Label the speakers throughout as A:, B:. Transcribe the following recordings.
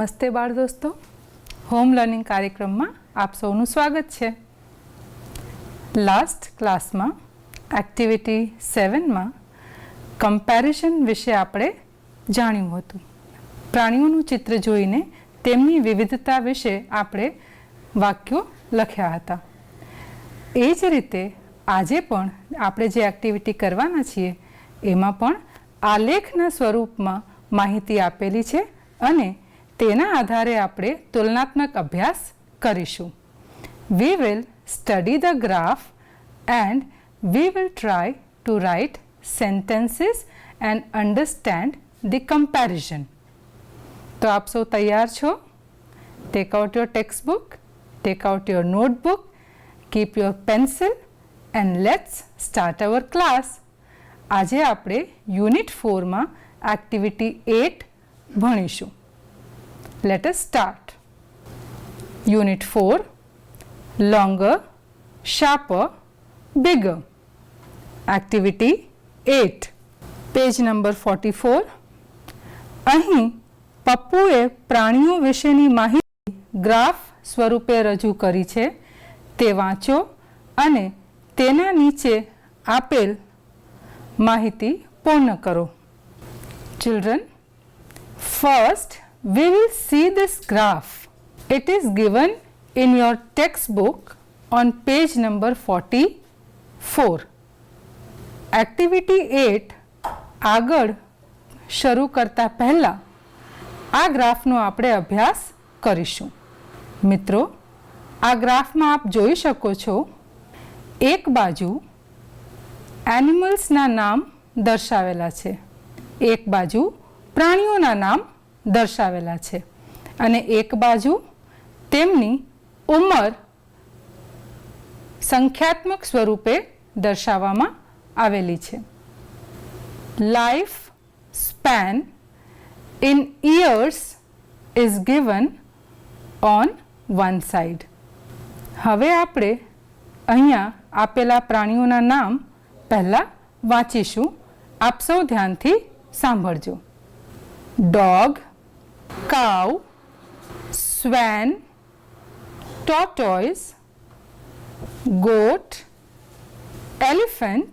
A: નમસ્તે બાળ દોસ્તો, હોમ લર્નિંગ કાર્યક્રમમાં આપ સૌનું સ્વાગત છે. લાસ્ટ ક્લાસમાં એક્ટિવિટી 7માં કમ્પેરિઝન વિશે આપણે જાણ્યું હતું. પ્રાણીઓનું ચિત્ર જોઈને તેમની વિવિધતા વિશે આપણે વાક્યો લખ્યા હતા. એ જ રીતે આજે પણ આપણે જે એક્ટિવિટી કરવાના છીએ એમાં પણ આલેખના સ્વરૂપમાં માહિતી આપેલી છે અને તેના આધારે આપણે તુલનાત્મક અભ્યાસ કરીશું. We will study the graph and we will try to write sentences and understand the comparison. તો આપ સૌ તૈયાર છો? Take out your textbook, take out your notebook, keep your pencil and let's start our class. આજે આપણે unit 4માં activity 8 ભણીશું. Let us start. Unit 4, longer, sharper, bigger. Activity 8, page number 44. અહીં પપ્પુએ પ્રાણીઓ વિશેની માહિતી ગ્રાફ સ્વરૂપે રજૂ કરી છે. તે વાંચો અને તેના નીચે આપેલ માહિતી પૂર્ણ કરો. Children, first we will see this graph. It is given in your textbook on page number 44. Activity 8 આગળ શરૂ કરતા પહેલા આ ગ્રાફનો આપણે અભ્યાસ કરીશું. મિત્રો, આ ગ્રાફમાં આપ જોઈ શકો છો, એક બાજુ એનિમલ્સના નામ દર્શાવેલા છે, એક બાજુ પ્રાણીઓના નામ દર્શાવેલા છે અને એક બાજુ તેમની ઉંમર સંખ્યાત્મક સ્વરૂપે દર્શાવવામાં આવેલી છે. Life span in years is given on one side. હવે આપણે અહીંયા આપેલા પ્રાણીઓના નામ પહેલાં વાંચીશું. આપ સૌ ધ્યાનથી સાંભળજો. Dog, cow, swan, tortoise, goat, elephant,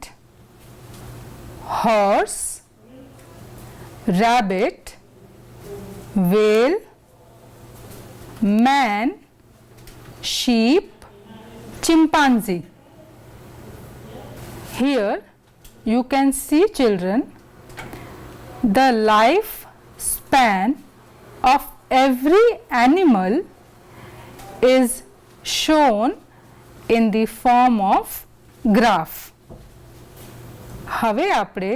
A: horse, rabbit, whale, man, sheep, chimpanzee. Here you can see, children, the life span of every animal is shown in the form of graph. હવે આપણે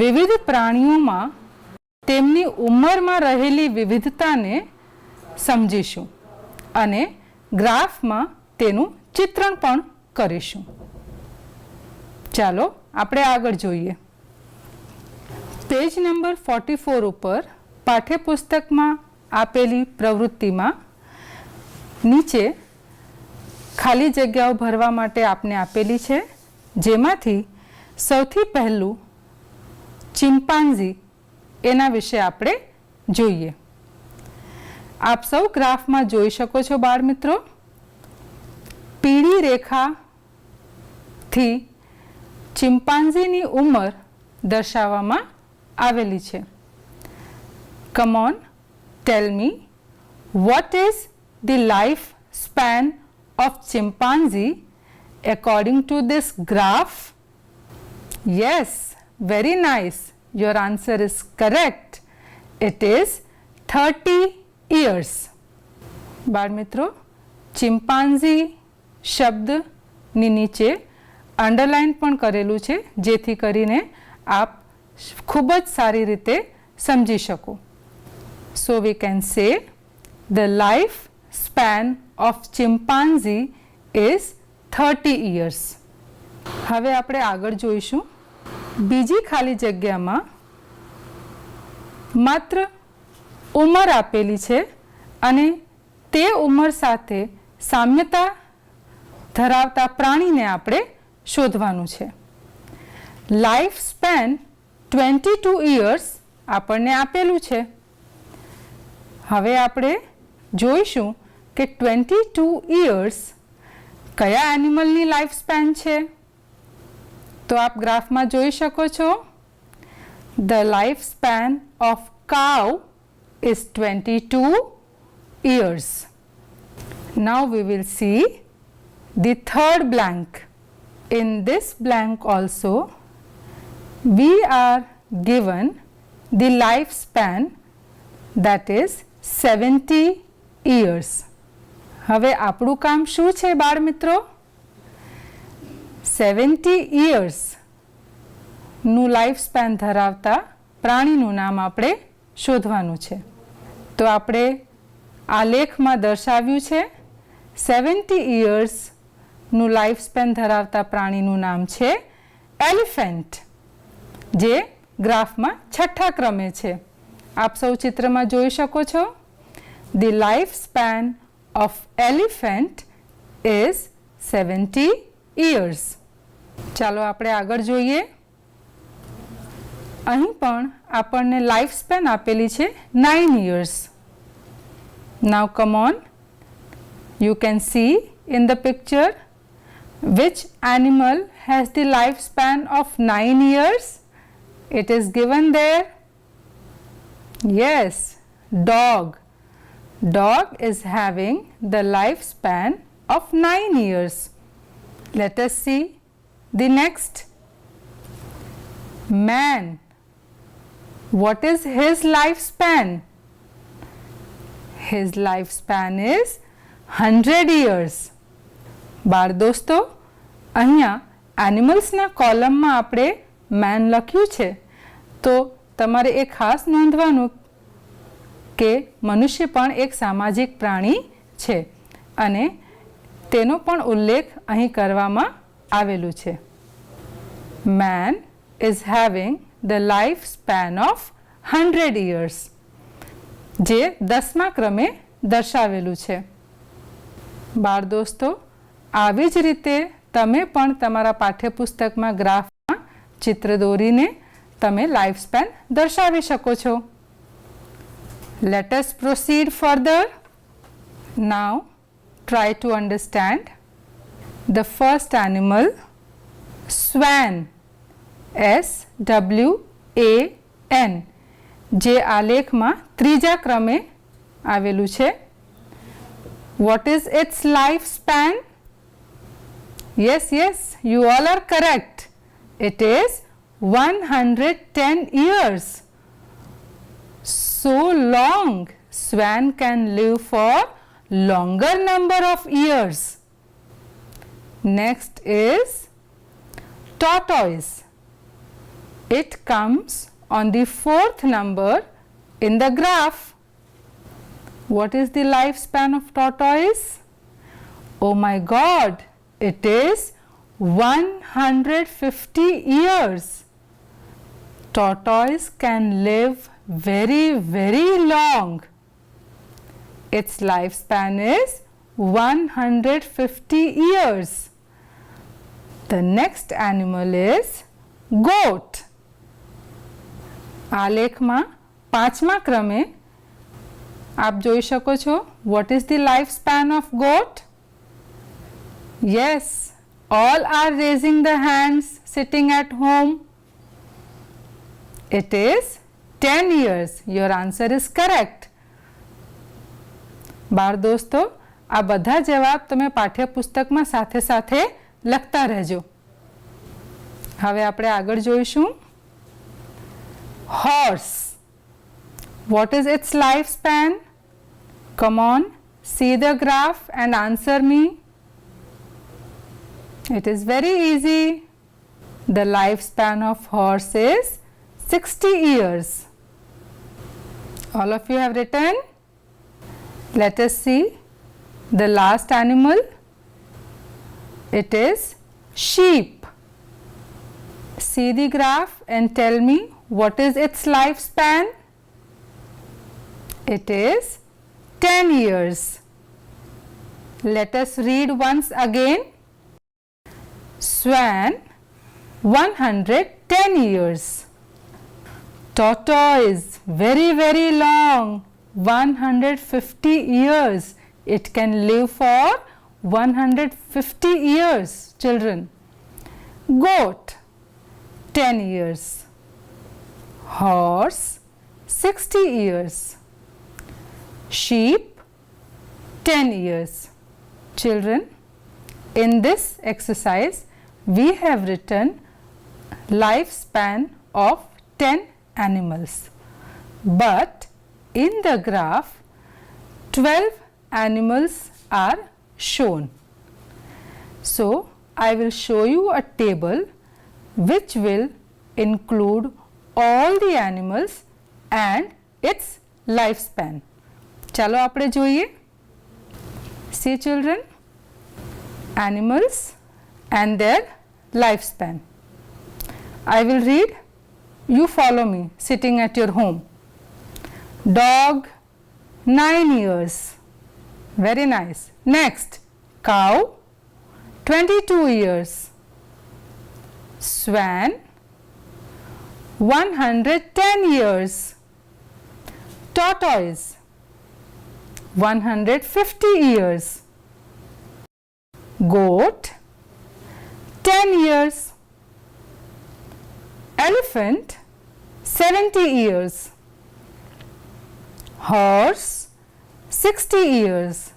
A: વિવિધ પ્રાણીઓમાં તેમની ઉંમરમાં રહેલી વિવિધતાને સમજીશું અને ગ્રાફમાં તેનું ચિત્રણ પણ કરીશું. ચાલો આપણે આગળ જોઈએ. પેજ નંબર 44 ઉપર પાઠ્યપુસ્તકમાં આપેલી પ્રવૃત્તિમાં નીચે ખાલી જગ્યાઓ ભરવા માટે આપને આપેલી છે, જેમાંથી સૌથી પહેલું ચિમ્પાન્ઝી એના વિશે આપણે જોઈએ. આપ સૌ ગ્રાફમાં જોઈ શકો છો બાળ મિત્રો, પીળી રેખાથી ચિમ્પાન્ઝીની ઉંમર દર્શાવવામાં આવેલી છે. Come on, tell me, what is the life span of chimpanzee according to this graph? Yes, very nice. Your answer is correct. It is 30 years. બાળ મિત્રો, ચિમ્પાન્ઝી શબ્દની નીચે અંડરલાઇન પણ કરેલું છે, જેથી કરીને આપ ખૂબ જ સારી રીતે સમજી શકો. So we can say the life span of chimpanzee is 30 years. હવે આપણે આગળ જોઈશું. બીજી ખાલી જગ્યામાં માત્ર ઉંમર આપેલી છે અને તે ઉંમર સાથે સામ્યતા ધરાવતા પ્રાણીને આપણે શોધવાનું છે. લાઈફ સ્પેન 22 years આપણને આપેલું છે. હવે આપણે જોઈશું કે 22 ઇયર્સ કયા એનિમલની લાઈફ સ્પેન છે. તો આપ ગ્રાફમાં જોઈ શકો છો. The life span of cow is 22 years. Now we will see the third blank. In this blank also we are given the lifespan, that is 70 years. હવે આપણું કામ શું છે બાળ મિત્રો? 70 years નું લાઈફ સ્પેન ધરાવતા પ્રાણીનું નામ આપણે શોધવાનું છે. તો આપણે આ લેખમાં દર્શાવ્યું છે 70 ઇયર્સનું લાઈફ સ્પેન ધરાવતા પ્રાણીનું નામ છે એલિફન્ટ, જે ગ્રાફમાં છઠ્ઠા ક્રમે છે. આપ સૌ ચિત્રમાં જોઈ શકો છો. The life span of elephant is 70 years. ચાલો આપણે આગળ જોઈએ. અહીં પણ આપણને લાઈફ સ્પેન આપેલી છે 9 years. Now come on, you can see in the picture which animal has the lifespan of 9 years. It is given there. Yes, dog. Dog is having the lifespan of 9 years. Let us see the next. Man. What is his lifespan? His lifespan is 100 years. બાળ દોસ્તો, અહીંયા એનિમલ્સના કોલમમાં આપણે main લખ્યું છે, તો તમારે એ ખાસ નોંધવાનું કે મનુષ્ય પણ એક સામાજિક પ્રાણી છે અને તેનો પણ ઉલ્લેખ અહીં કરવામાં આવેલું છે. Man is having the lifespan of 100 years, જે 10મા ક્રમે દર્શાવેલું છે. બાળ દોસ્તો, આવી જ રીતે તમે પણ તમારા પાઠ્યપુસ્તકમાં ગ્રાફમાં ચિત્ર દોરીને તમે લાઈફ સ્પેન દર્શાવી શકો છો. Let us proceed further. Now try to understand the first animal, swan. SWAN, જે આ લેખમાં ત્રીજા ક્રમે આવેલું છે. What is its lifespan? Yes, you all are correct. It is 110 years. So long. Swan can live for longer number of years. Next is tortoise. It comes on the 4th number in the graph. What is the lifespan of tortoise? Oh my God, it is 150 years. Tortoise can live very, very long. Its lifespan is 150 years. The next animal is goat. આ લેખમાં 5મા ક્રમે આપ જોઈ શકો છો. What is the lifespan of goat? Yes, all are raising the hands sitting at home. It is 10 years. Your answer is correct. બાળ દોસ્તો, આ બધા જવાબ તમે પાઠ્યપુસ્તકમાં સાથે સાથે લખતા રહેજો. હવે આપણે આગળ જોઈશું. Horse. What is its lifespan? Come on, see the graph and answer me. It is very easy. The lifespan of horse is 60 years. All of you have written. Let us see the last animal. It is sheep. See the graph and tell me what is its lifespan. It is 10 years. Let us read once again. Swan, 110 years. Tortoise, very, very long, 150 years. It can live for 150 years, children. Goat, 10 years. Horse, 60 years. Sheep, 10 years. Children, in this exercise, we have written lifespan of 10 animals. But in the graph, 12 animals are shown. So, I will show you a table which will include all the animals and its lifespan. ચાલો આપણે જોઈએ. See children, animals and their lifespan. I will read, you follow me sitting at your home. Dog, 9 years. Very nice. Next, cow, 22 years. Swan, 110 years. Tortoise, 150 years. Goat, 10 years. Elephant, 70 years. Horse, 60 years.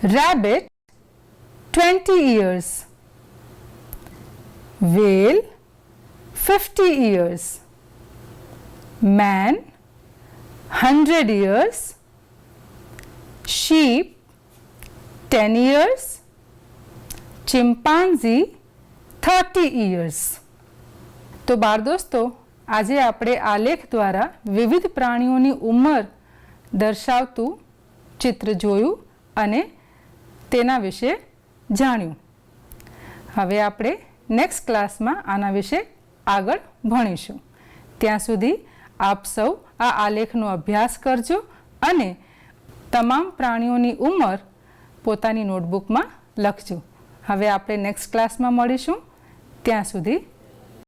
A: Rabbit, 20 years. Whale, 50 years. Man, 100 years. Sheep, 10 years. Chimpanzee, 30 years. તો બાળ દોસ્તો, આજે આપણે આલેખ દ્વારા વિવિધ પ્રાણીઓની ઉંમર દર્શાવતું ચિત્ર જોયું અને તેના વિશે જાણ્યું. હવે આપણે નેક્સ્ટ ક્લાસમાં આના વિશે આગળ ભણીશું. ત્યાં સુધી આપ સૌ આ આલેખનો અભ્યાસ કરજો અને તમામ પ્રાણીઓની ઉંમર પોતાની નોટબુકમાં લખજો. હવે આપણે નેક્સ્ટ ક્લાસમાં મળીશું. ત્યાં સુધી